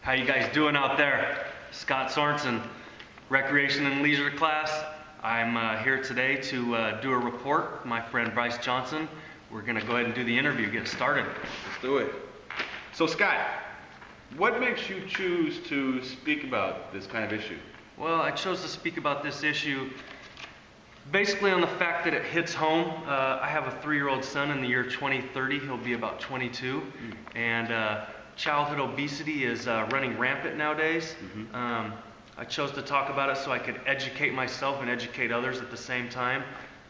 How you guys doing out there? Scott Sorensen, Recreation and Leisure class. I'm here today to do a report with my friend Bryce Johnson. We're going to go ahead and do the interview, get started. Let's do it. So Scott, what makes you choose to speak about this kind of issue? Well, I chose to speak about this issue basically on the fact that it hits home. I have a 3-year-old son in the year 2030. He'll be about 22. And childhood obesity is running rampant nowadays. I chose to talk about it so I could educate myself and educate others at the same time.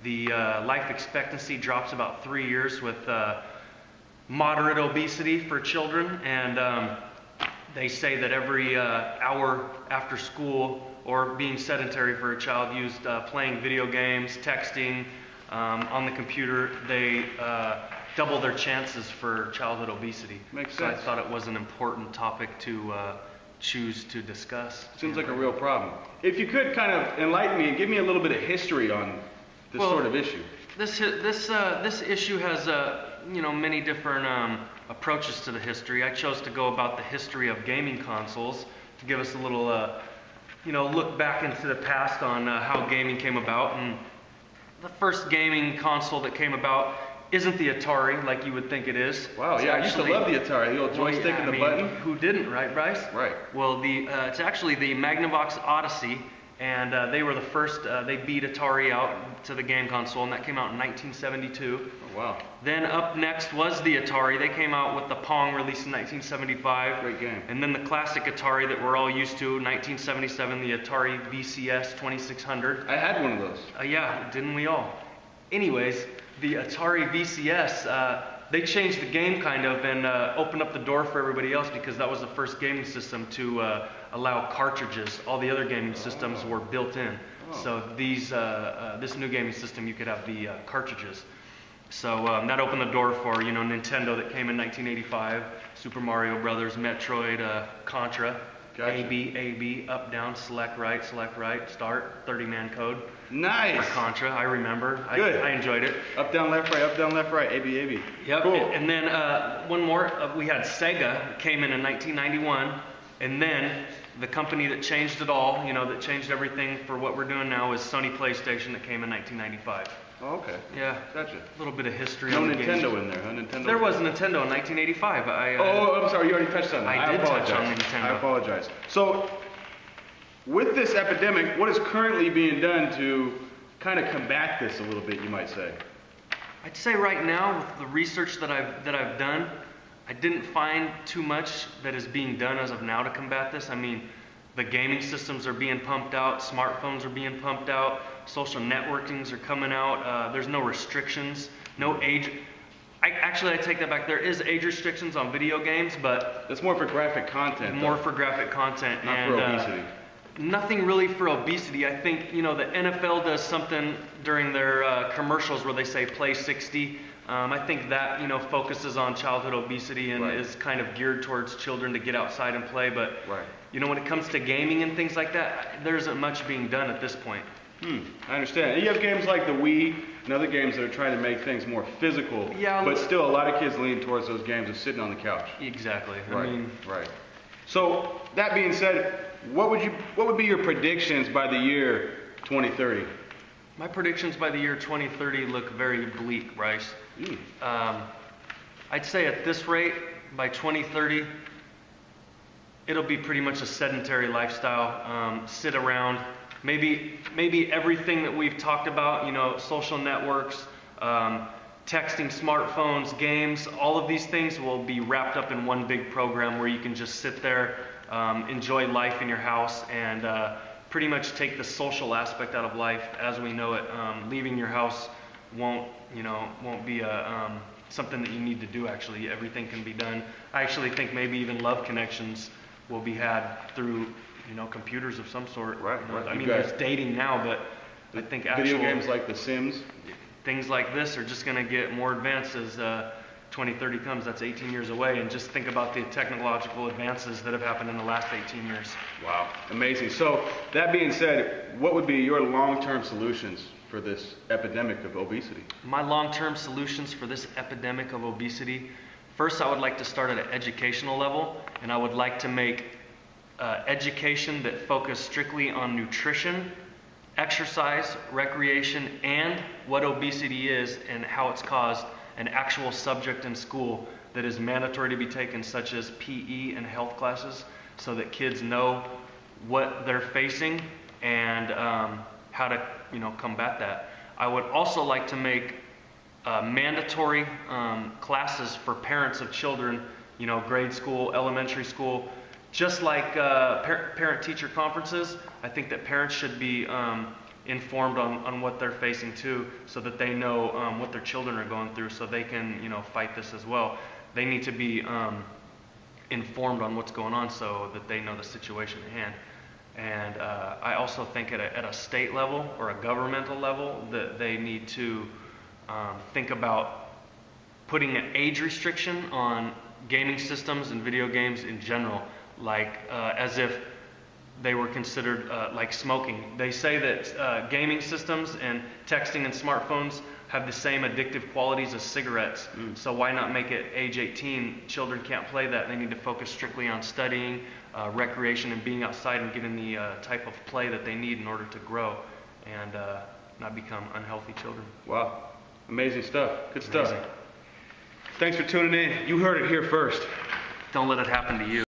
The life expectancy drops about 3 years with moderate obesity for children, and they say that every hour after school or being sedentary for a child used playing video games, texting, on the computer, they double their chances for childhood obesity. Makes so sense. I thought it was an important topic to choose to discuss. Seems like a real problem. If you could kind of enlighten me and give me a little bit of history on this sort of issue. This issue has many different approaches to the history. I chose to go about the history of gaming consoles to give us a little look back into the past on how gaming came about. And the first gaming console that came about isn't the Atari like you would think it is. Wow, yeah, I used to love the Atari, the old joystick and the button. Who didn't, right, Bryce? Right. Well, it's actually the Magnavox Odyssey, and they were the first. They beat Atari out to the game console, and that came out in 1972. Oh, wow. Then up next was the Atari. They came out with the Pong, released in 1975. Great game. And then the classic Atari that we're all used to, 1977, the Atari VCS 2600. I had one of those. Yeah, didn't we all? Anyways, the Atari VCS, they changed the game kind of and opened up the door for everybody else because that was the first gaming system to allow cartridges. All the other gaming systems were built in. So this new gaming system, you could have the cartridges. So that opened the door for Nintendo that came in 1985, Super Mario Brothers, Metroid, Contra. Gotcha. A, B, up, down, select right, start, 30-man code. Nice. For Contra, I remember. Good. I enjoyed it. Up, down, left, right, A, B, A, B. Yep. Cool. And then one more, we had Sega, came in 1991, and then the company that changed it all, that changed everything for what we're doing now is Sony PlayStation that came in 1995. Oh, okay. Yeah. Gotcha. A little bit of history. No on the Nintendo games. in there, huh? Nintendo. There was a Nintendo in 1985. I'm sorry, you already touched on that. I did touch on Nintendo. I apologize. So, with this epidemic, what is currently being done to kind of combat this a little bit, you might say? I'd say right now, with the research that I've done, I didn't find too much that is being done as of now to combat this. I mean, the gaming systems are being pumped out, smartphones are being pumped out, social networkings are coming out, there's no restrictions, no age. I take that back. There is age restrictions on video games, but that's more for graphic content. More for graphic content. Not for obesity. Nothing really for obesity. I think, the NFL does something during their commercials where they say play 60. I think that, focuses on childhood obesity and is kind of geared towards children to get outside and play. But, when it comes to gaming and things like that, there isn't much being done at this point. I understand. And you have games like the Wii and other games that are trying to make things more physical. Yeah. But still, a lot of kids lean towards those games of sitting on the couch. Exactly. Right. So, that being said, what would be your predictions by the year 2030? My predictions by the year 2030 look very bleak, Bryce. I'd say at this rate, by 2030, it'll be pretty much a sedentary lifestyle. Sit around. Maybe everything that we've talked about, social networks, texting, smartphones, games, all of these things will be wrapped up in one big program where you can just sit there, enjoy life in your house, and pretty much take the social aspect out of life as we know it. Leaving your house won't be something that you need to do. Actually, everything can be done. I actually think maybe even love connections will be had through computers of some sort. Right. I mean, there's dating now, but I think video games like The Sims, things like this are just going to get more advanced as 2030 comes. That's 18 years away, and just think about the technological advances that have happened in the last 18 years. Wow, amazing. So that being said, what would be your long-term solutions for this epidemic of obesity? My long-term solutions for this epidemic of obesity, first I would like to start at an educational level, and I would like to make education that focus strictly on nutrition, exercise, recreation, and what obesity is and how it's caused, an actual subject in school that is mandatory to be taken, such as PE and health classes, so that kids know what they're facing and how to, combat that. I would also like to make mandatory classes for parents of children, grade school, elementary school, just like parent-teacher conferences. I think that parents should be informed on what they're facing too, so that they know what their children are going through, so they can, fight this as well. They need to be informed on what's going on so that they know the situation at hand. And I also think at a state level or a governmental level that they need to think about putting an age restriction on gaming systems and video games in general, like as if they were considered like smoking. They say that gaming systems and texting and smartphones have the same addictive qualities as cigarettes. So why not make it age 18? Children can't play that. They need to focus strictly on studying, recreation, and being outside and getting the type of play that they need in order to grow and not become unhealthy children. Wow. Amazing stuff. Good stuff. Amazing. Thanks for tuning in. You heard it here first. Don't let it happen to you.